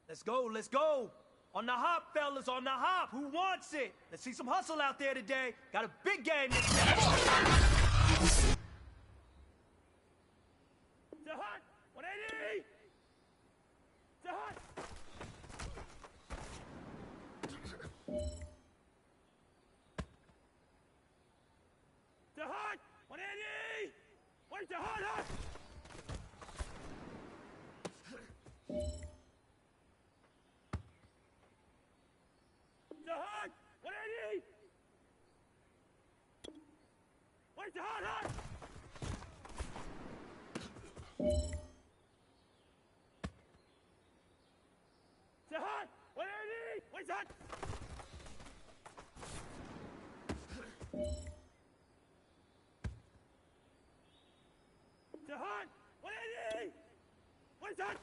Let's go, let's go. On the hop, fellas, on the hop. Who wants it? Let's see some hustle out there today. Got a big game this day. The hut, 180. The hut. The hut, 180. Where's the hut? The hut! 180! Where's the hut? The hut! 180! Where's the hut? The hut! 180! Where's the hut?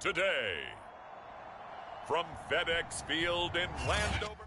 Today, from FedEx Field in Landover.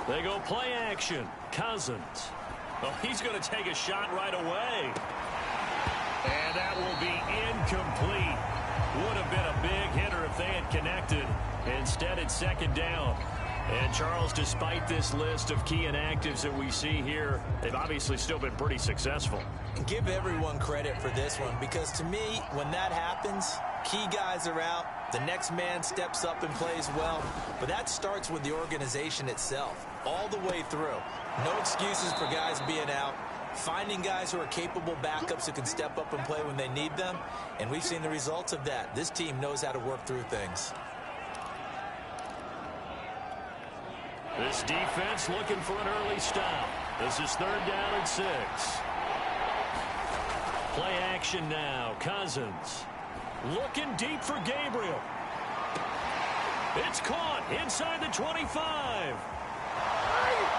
They go play action. Cousins. Oh, he's going to take a shot right away. And that will be incomplete. Would have been a big hitter if they had connected. Instead, it's second down. And, Charles, despite this list of key inactives that we see here, they've obviously still been pretty successful. Give everyone credit for this one, because to me, when that happens, key guys are out, the next man steps up and plays well, but that starts with the organization itself, all the way through. No excuses for guys being out, finding guys who are capable backups who can step up and play when they need them, and we've seen the results of that. This team knows how to work through things. This defense looking for an early stop. This is 3rd down and 6. Play action now. Cousins looking deep for Gabriel. It's caught inside the 25.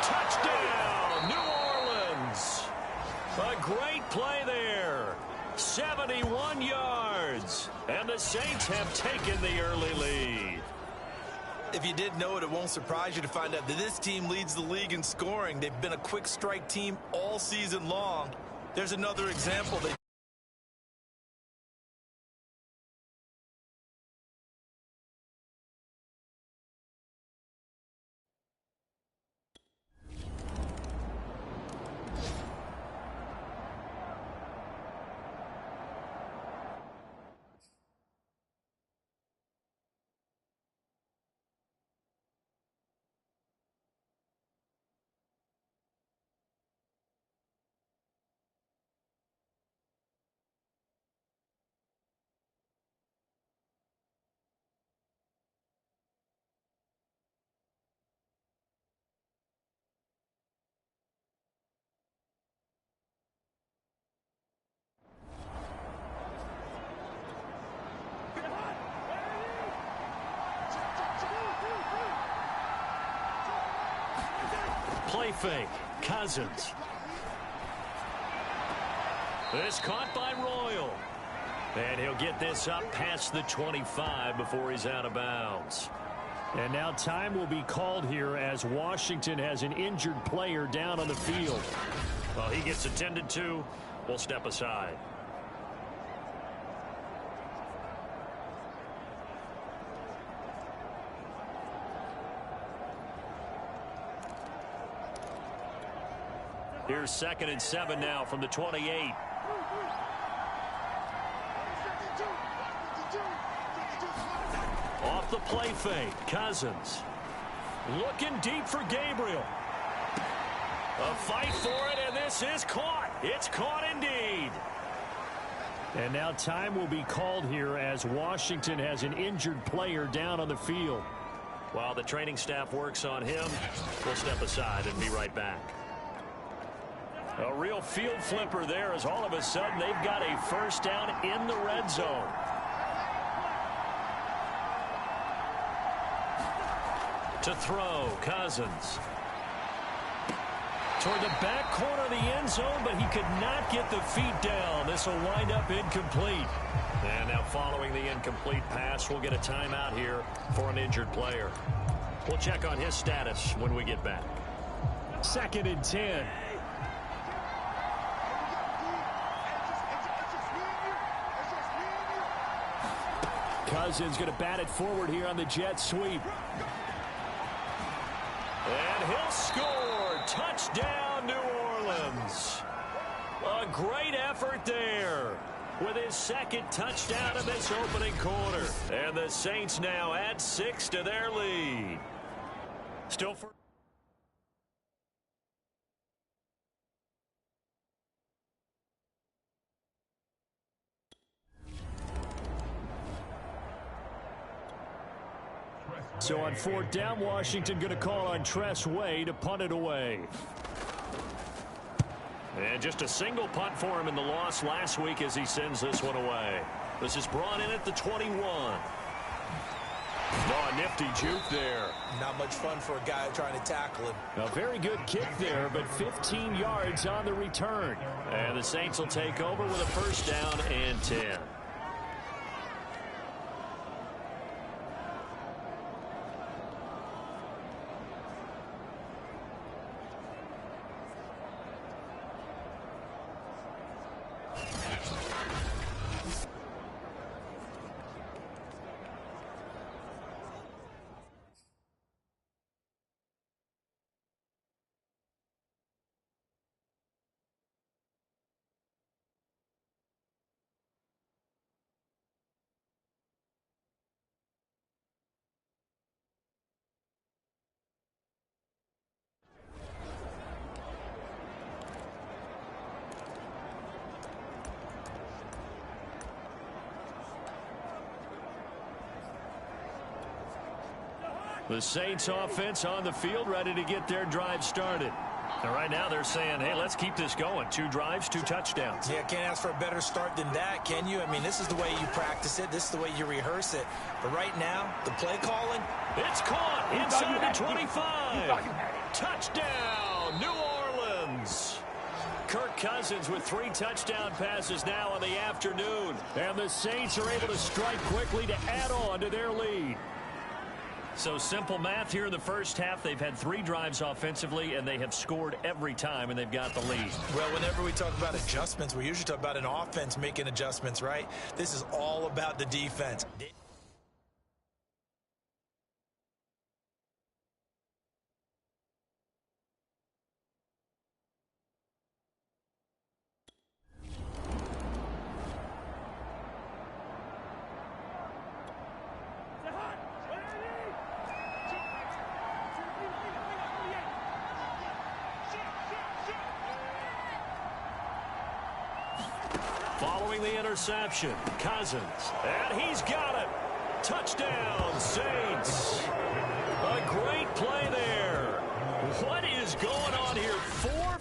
Touchdown, New Orleans. A great play there. 71 yards. And the Saints have taken the early lead. If you didn't know it, it won't surprise you to find out that this team leads the league in scoring. They've been a quick strike team all season long. There's another example. Play fake. Cousins. This caught by Royal. And he'll get this up past the 25 before he's out of bounds. And now time will be called here as Washington has an injured player down on the field. Well, he gets attended to. We'll step aside. Here's 2nd and 7 now from the 28. Off the play fake. Cousins. Looking deep for Gabriel. A fight for it, and this is caught. It's caught indeed. And now time will be called here as Washington has an injured player down on the field. While the training staff works on him, we'll step aside and be right back. A real field flipper there as all of a sudden they've got a first down in the red zone. To throw, Cousins. Toward the back corner of the end zone, but he could not get the feet down. This will wind up incomplete. And now following the incomplete pass, we'll get a timeout here for an injured player. We'll check on his status when we get back. 2nd and 10. Cousins going to bat it forward here on the jet sweep. And he'll score. Touchdown, New Orleans. A great effort there with his 2nd touchdown in this opening quarter. And the Saints now add 6 to their lead. Still for... So on 4th down, Washington going to call on Tress Way to punt it away. And just a single punt for him in the loss last week as he sends this one away. This is brought in at the 21. Oh, a nifty juke there. Not much fun for a guy trying to tackle him. A very good kick there, but 15 yards on the return. And the Saints will take over with a first down and 10. The Saints offense on the field, ready to get their drive started. And right now they're saying, hey, let's keep this going. 2 drives, 2 touchdowns. Yeah, can't ask for a better start than that, can you? I mean, this is the way you practice it. This is the way you rehearse it. But right now, the play calling. It's caught inside the 25. Touchdown, New Orleans. Kirk Cousins with 3 touchdown passes now in the afternoon. And the Saints are able to strike quickly to add on to their lead. So simple math here in the first half. They've had 3 drives offensively, and they have scored every time, and they've got the lead. Well, whenever we talk about adjustments, we usually talk about an offense making adjustments, right? This is all about the defense. Following the interception, Cousins, and he's got it. Touchdown, Saints. A great play there. What is going on here? 4.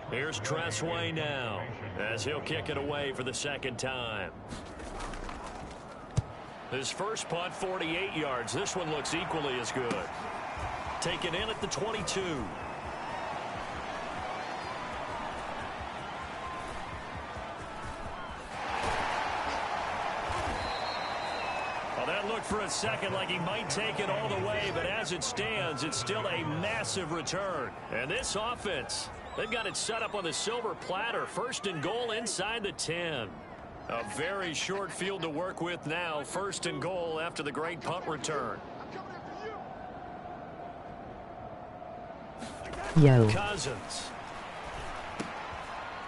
Here's Tressway now, as he'll kick it away for the second time. His first punt, 48 yards. This one looks equally as good. Taken in at the 22. Well, that looked for a second like he might take it all the way, but as it stands, it's still a massive return. And this offense, they've got it set up on the silver platter. 1st and goal inside the 10. A very short field to work with now. 1st and goal after the great punt return. Yo. Cousins.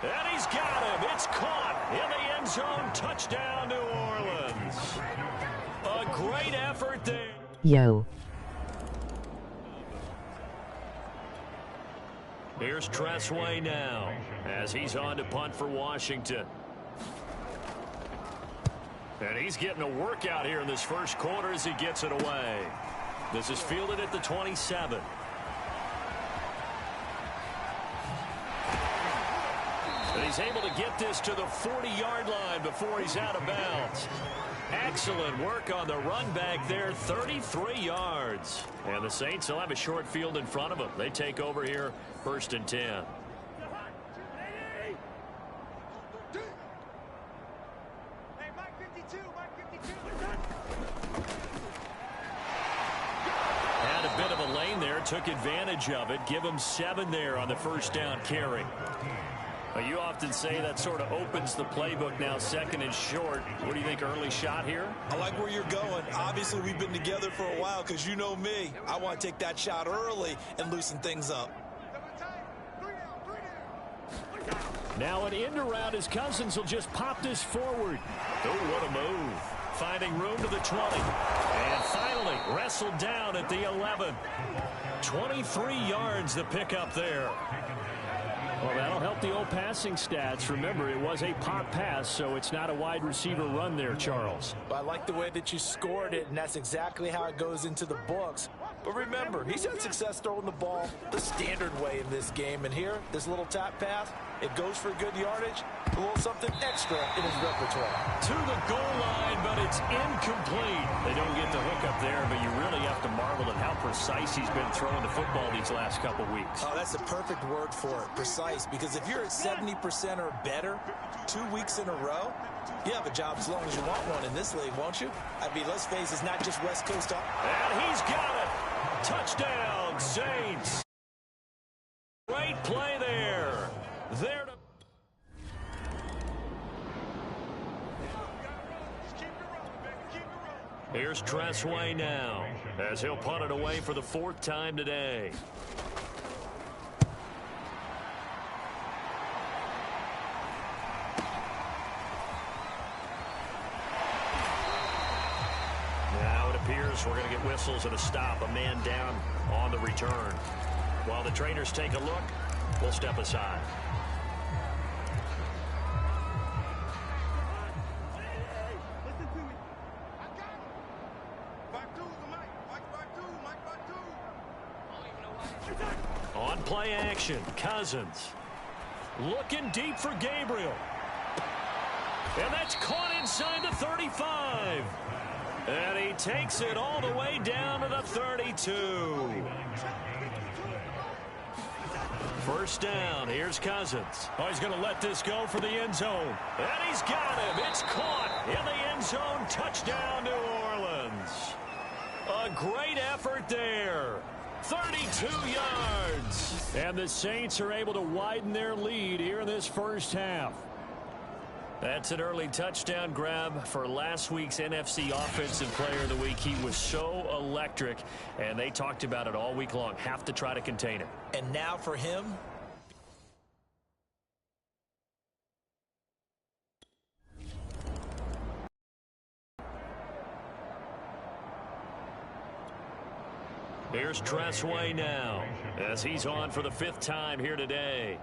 And he's got him. It's caught in the end zone. Touchdown, New Orleans. A great effort there. Yo. Here's Tressway now as he's on to punt for Washington. And he's getting a workout here in this first quarter as he gets it away. This is fielded at the 27. And he's able to get this to the 40-yard line before he's out of bounds. Excellent work on the run back there, 33 yards. And the Saints will have a short field in front of them. They take over here, 1st and 10. Had a bit of a lane there, took advantage of it. Give him 7 there on the first down carry. You often say that sort of opens the playbook now, 2nd and short. What do you think, early shot here? I like where you're going. Obviously, we've been together for a while because you know me. I want to take that shot early and loosen things up. Now an end around as Cousins will just pop this forward. Oh, what a move. Finding room to the 20. And finally wrestled down at the 11. 23 yards the pickup there. Well, that'll help the old passing stats. Remember, it was a pop pass, so it's not a wide receiver run there, Charles. I like the way that you scored it, and that's exactly how it goes into the books. But remember, he's had success throwing the ball the standard way in this game. And here, this little tap pass, it goes for good yardage, a little something extra in his repertoire. To the goal line, but it's incomplete. They don't get the hook up there, but you really have to marvel at how precise he's been throwing the football these last couple weeks. Oh, that's a perfect word for it, precise, because if you're at 70% or better 2 weeks in a row, you have a job as long as you want one in this league, won't you? I mean, let's face it, it's not just West Coast. And he's got it. Touchdown, Saints. Great play there. There to... Here's Tressway now, as he'll punt it away for the 4th time today. Now it appears we're going to get whistles and a stop, a man down on the return. While the trainers take a look, we'll step aside. On play action, Cousins. Looking deep for Gabriel. And that's caught inside the 35. And he takes it all the way down to the 32. First down, here's Cousins. Oh, he's going to let this go for the end zone. And he's got him. It's caught in the end zone. Touchdown, New Orleans. A great effort there. 32 yards. And the Saints are able to widen their lead here in this first half. That's an early touchdown grab for last week's NFC Offensive Player of the Week. He was so electric, and they talked about it all week long. Have to try to contain him. And now for him. Here's Tressway now, as he's on for the 5th time here today.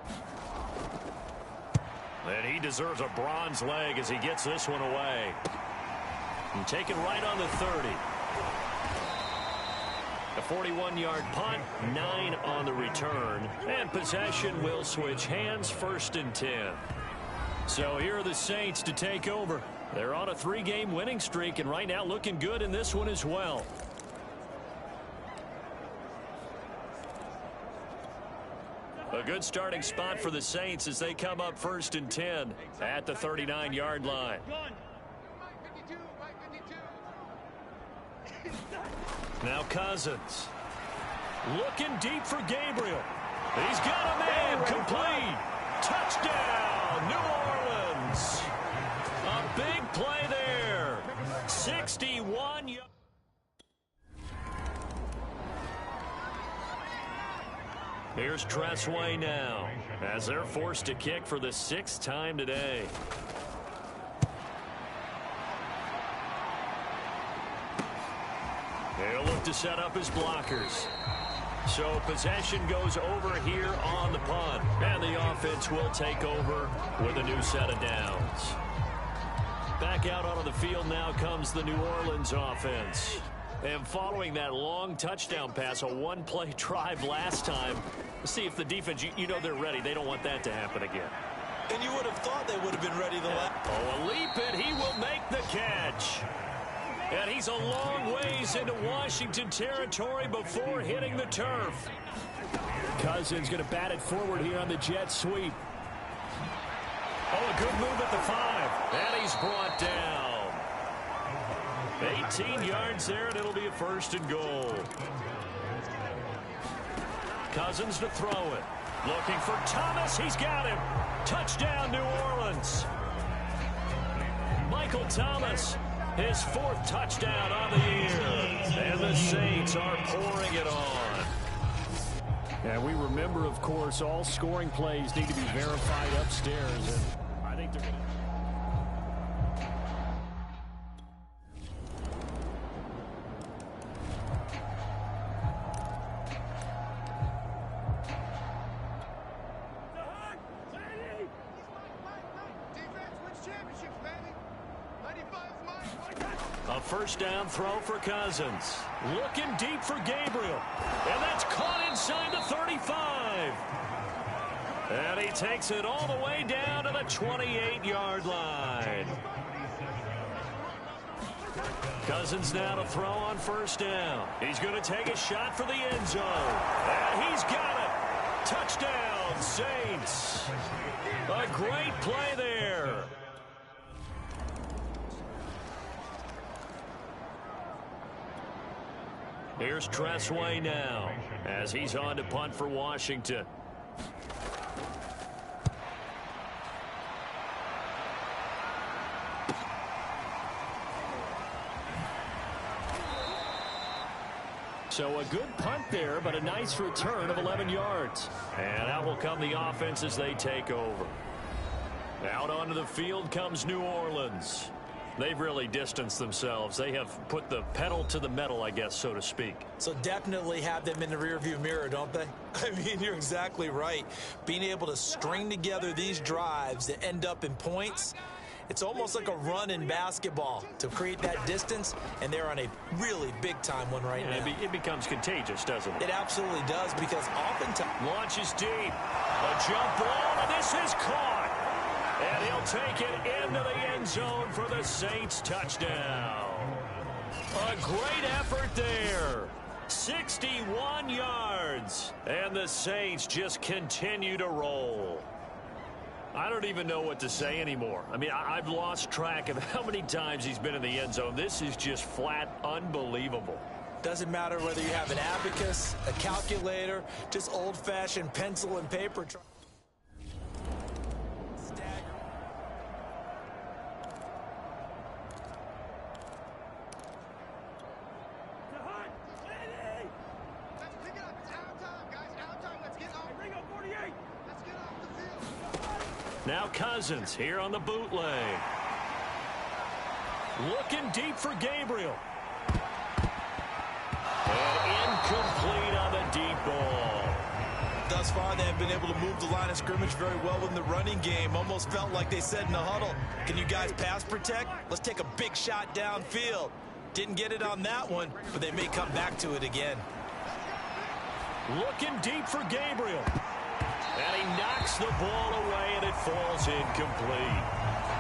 And he deserves a bronze leg as he gets this one away. And taken right on the 30. A 41-yard punt, 9 on the return. And possession will switch hands, 1st and 10. So here are the Saints to take over. They're on a 3-game winning streak, and right now looking good in this one as well. A good starting spot for the Saints as they come up 1st and 10 at the 39-yard line. Now Cousins. Looking deep for Gabriel. He's got a man complete. Touchdown, New Orleans. A big play there. 61 yards. Here's Tressway now, as they're forced to kick for the 6th time today. They'll look to set up his blockers. So possession goes over here on the punt, and the offense will take over with a new set of downs. Back out onto the field now comes the New Orleans offense. And following that long touchdown pass, a one-play drive last time, see if the defense, you know they're ready. They don't want that to happen again. And you would have thought they would have been ready the last. Oh, a leap, and he will make the catch. And he's a long ways into Washington territory before hitting the turf. Cousins going to bat it forward here on the jet sweep. Oh, a good move at the 5. And he's brought down. 18 yards there, and it'll be a 1st and goal. Cousins to throw it. Looking for Thomas. He's got him. Touchdown, New Orleans. Michael Thomas, his 4th touchdown on the year. And the Saints are pouring it on. And we remember, of course, all scoring plays need to be verified upstairs. And I think they're going to... A 1st down throw for Cousins. Looking deep for Gabriel. And that's caught inside the 35. And he takes it all the way down to the 28-yard line. Cousins now to throw on 1st down. He's going to take a shot for the end zone. And he's got it. Touchdown, Saints. A great play there. Here's Tressway now, as he's on to punt for Washington. So a good punt there, but a nice return of 11 yards. And out will come the offense as they take over. Out onto the field comes New Orleans. They've really distanced themselves. They have put the pedal to the metal, I guess, so to speak. So definitely have them in the rearview mirror, don't they? I mean, you're exactly right. Being able to string together these drives that end up in points It's almost like a run in basketball to create that distance, and they're on a really big-time one right now. It becomes contagious, doesn't it? It absolutely does, because oftentimes... Launches deep. A jump ball, and this is caught. And he'll take it into the end zone for the Saints touchdown. A great effort there. 61 yards. And the Saints just continue to roll. I don't even know what to say anymore. I mean, I've lost track of how many times he's been in the end zone. This is just flat unbelievable. Doesn't matter whether you have an abacus, a calculator, just old-fashioned pencil and paper. Now Cousins here on the bootleg. Looking deep for Gabriel. And incomplete on the deep ball. Thus far, they have been able to move the line of scrimmage very well in the running game. Almost felt like they said in the huddle, can you guys pass protect? Let's take a big shot downfield. Didn't get it on that one, but they may come back to it again. Looking deep for Gabriel. And he knocks the ball away, and it falls incomplete.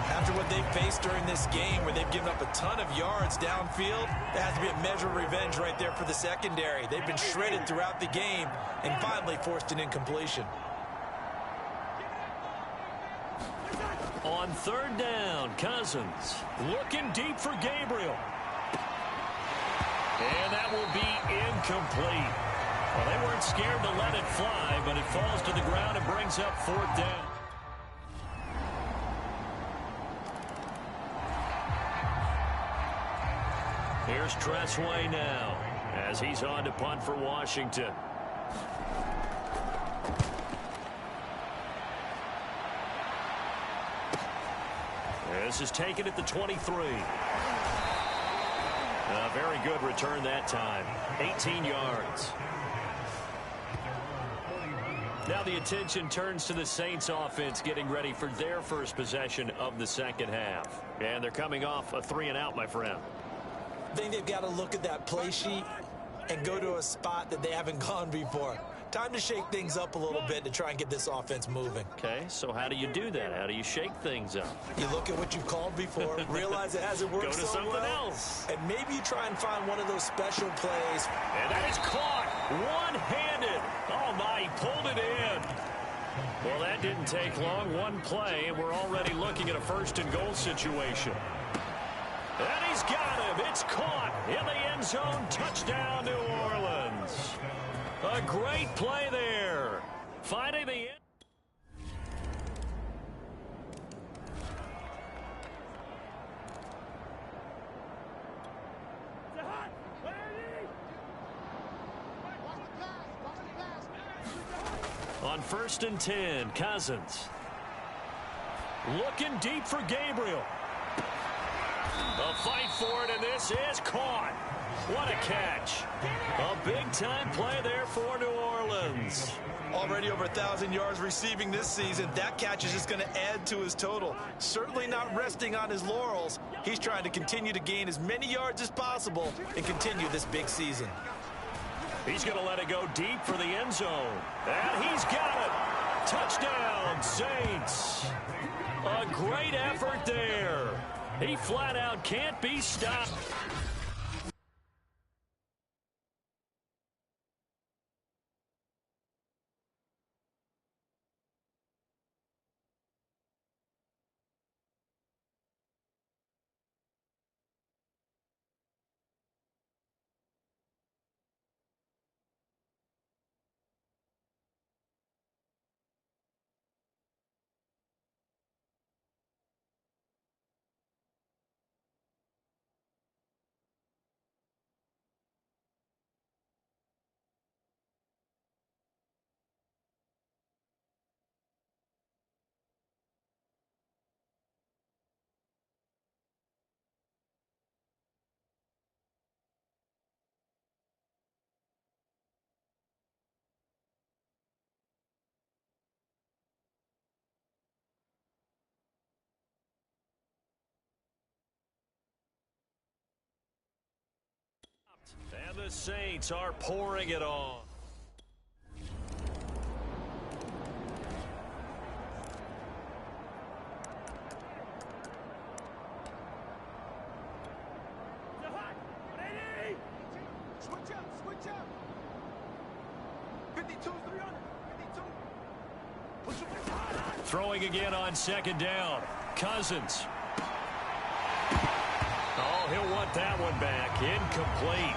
After what they've faced during this game, where they've given up a ton of yards downfield, there has to be a measure of revenge right there for the secondary. They've been shredded throughout the game and finally forced an incompletion. On third down, Cousins looking deep for Gabriel. And that will be incomplete. Well, they weren't scared to let it fly, but it falls to the ground and brings up fourth down. Here's Tressway now as he's on to punt for Washington. This is taken at the 23. A very good return that time. 18 yards. Now the attention turns to the Saints offense getting ready for their first possession of the second half. And they're coming off a 3-and-out, my friend. I think they've got to look at that play sheet and go to a spot that they haven't gone before. Time to shake things up a little bit to try and get this offense moving. Okay, so how do you do that? How do you shake things up? You look at what you've called before, realize it hasn't worked Go to something else. And maybe you try and find one of those special plays. And that is caught one-handed. Oh, my, he pulled it in. Well, that didn't take long. One play, and we're already looking at a first-and-goal situation. And he's got him. It's caught in the end zone. Touchdown, New Orleans. A great play there. Finding the end. On 1st and 10, Cousins. Looking deep for Gabriel. A fight for it, and this is caught. What a catch. A big-time play there for New Orleans. Already over 1,000 yards receiving this season. That catch is just going to add to his total. Certainly not resting on his laurels. He's trying to continue to gain as many yards as possible and continue this big season. He's going to let it go deep for the end zone. And he's got it. Touchdown, Saints. A great effort there. He flat out can't be stopped. Saints are pouring it on. Switch up. 52, 300, 52. Throwing again on second down. Cousins. Oh, he'll want that one back. Incomplete.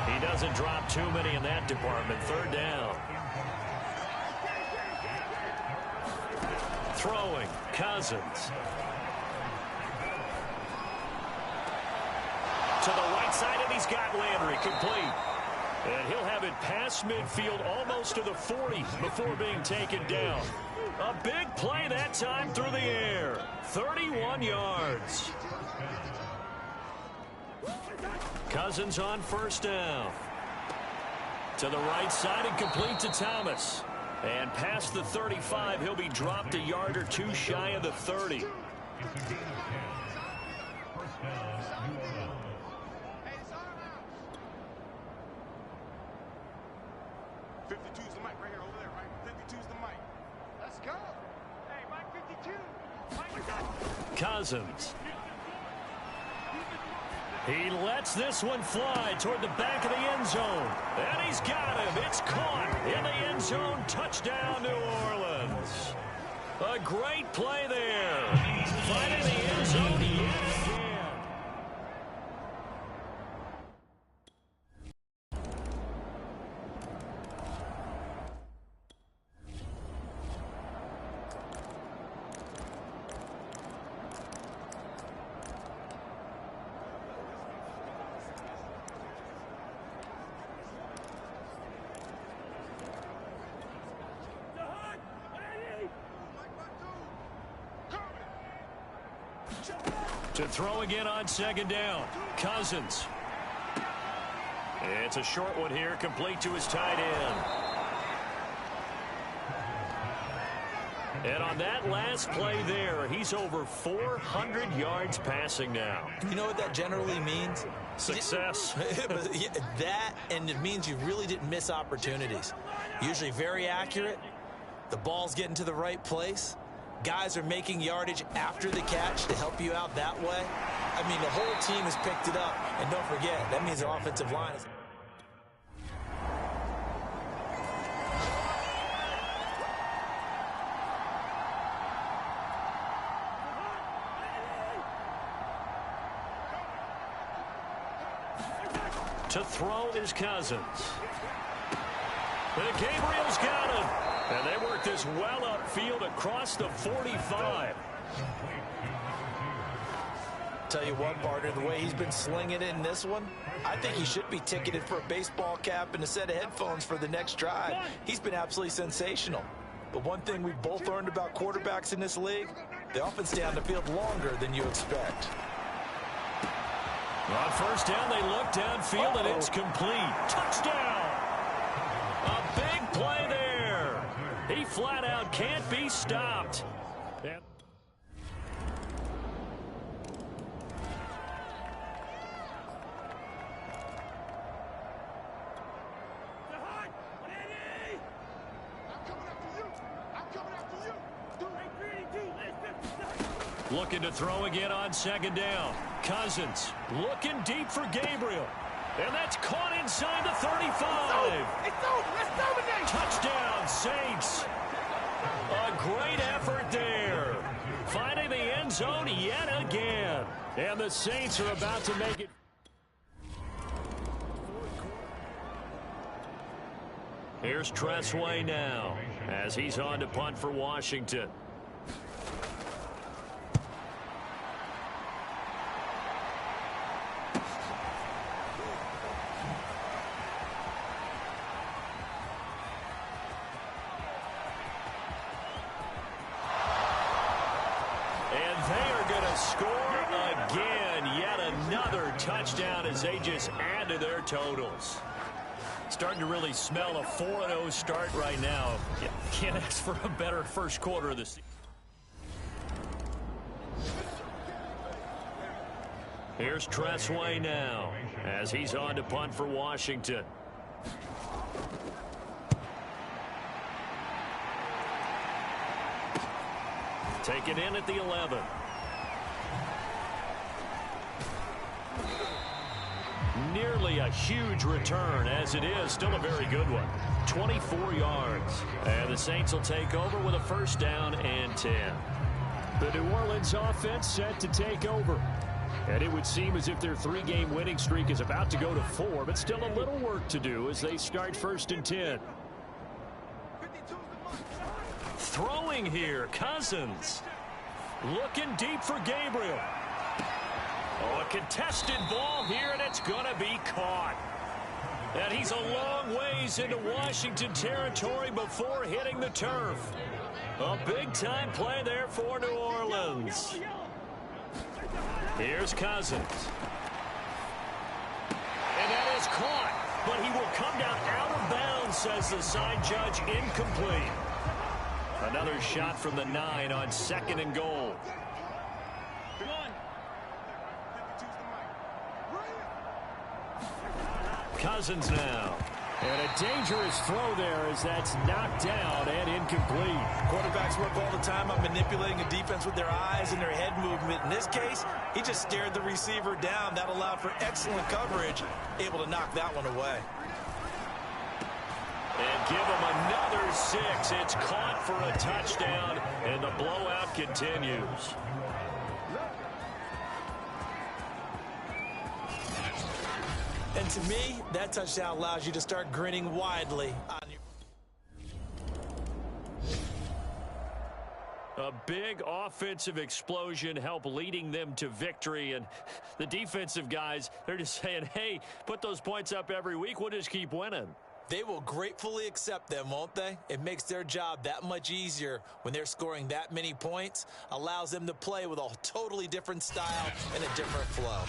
He doesn't drop too many in that department. Third down. Throwing. Cousins. To the right side, and he's got Landry. Complete. And he'll have it past midfield almost to the 40 before being taken down. A big play that time through the air. 31 yards. Cousins on first down. To the right side and complete to Thomas. And past the 35, he'll be dropped a yard or two shy of the 30. 52's the mic right here, over there, right? 52's the mic. Let's go. Hey, Mike 52. Mike 52. Cousins. He lets this one fly toward the back of the end zone. And he's got him. It's caught in the end zone. Touchdown, New Orleans. A great play there. Finding the end zone yet again. To throw again on second down. Cousins. It's a short one here, complete to his tight end. And on that last play there, he's over 400 yards passing now. You know what that generally means? Success. That, and it means you really didn't miss opportunities. Usually very accurate. The ball's getting to the right place. Guys are making yardage after the catch to help you out that way. I mean, the whole team has picked it up. And don't forget, that means the offensive line is... To throw is Cousins. And Gabriel's got him. And they work this well upfield across the 45. Tell you what, partner, the way he's been slinging it in this one, I think he should be ticketed for a baseball cap and a set of headphones for the next drive. He's been absolutely sensational. But one thing we've both learned about quarterbacks in this league, they often stay on the field longer than you expect. On first down, they look downfield, and it's complete. Touchdown! A big play there. He flat out can't be stopped. Yep. Looking to throw again on second down. Cousins looking deep for Gabriel. And that's caught inside the 35. It's over. Let's dominate. Touchdown, Saints. A great effort there. Finding the end zone yet again. And the Saints are about to make it. Here's Tressway now as he's on to punt for Washington. Touchdown as they just add to their totals. Starting to really smell a 4-0 start right now. Can't ask for a better first quarter of the season. Here's Tressway now as he's on to punt for Washington. Taken in at the 11. Nearly a huge return, as it is still a very good one. 24 yards. And the Saints will take over with a first down and 10. The New Orleans offense set to take over. And it would seem as if their 3-game winning streak is about to go to 4, but still a little work to do as they start first and 10. Throwing here, Cousins. Looking deep for Gabriel. Oh, a contested ball here, and it's going to be caught. And he's a long ways into Washington territory before hitting the turf. A big-time play there for New Orleans. Here's Cousins. And that is caught, but he will come down out of bounds, says the side judge, incomplete. Another shot from the 9 on 2nd and goal. Cousins now. And a dangerous throw there as that's knocked down and incomplete. Quarterbacks work all the time on manipulating a defense with their eyes and their head movement. In this case, he just stared the receiver down. That allowed for excellent coverage, able to knock that one away. And give him another 6. It's caught for a touchdown, and the blowout continues. And to me, that touchdown allows you to start grinning widely on your... A big offensive explosion helped leading them to victory, and the defensive guys, they're just saying, hey, put those points up every week, we'll just keep winning. They will gratefully accept them, won't they? It makes their job that much easier when they're scoring that many points, allows them to play with a totally different style and a different flow.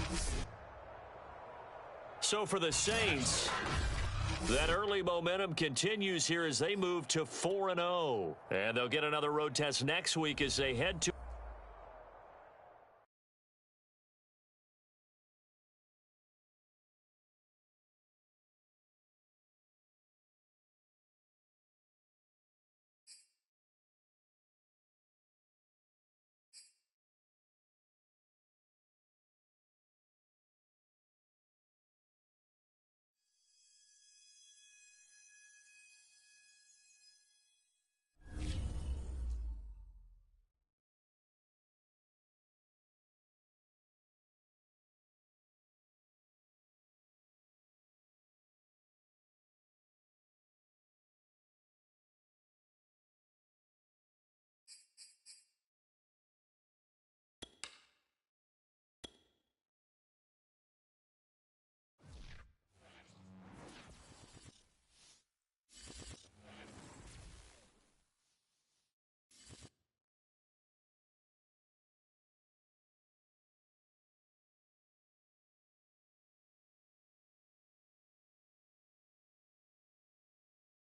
So for the Saints, that early momentum continues here as they move to 4-0. And they'll get another road test next week as they head to...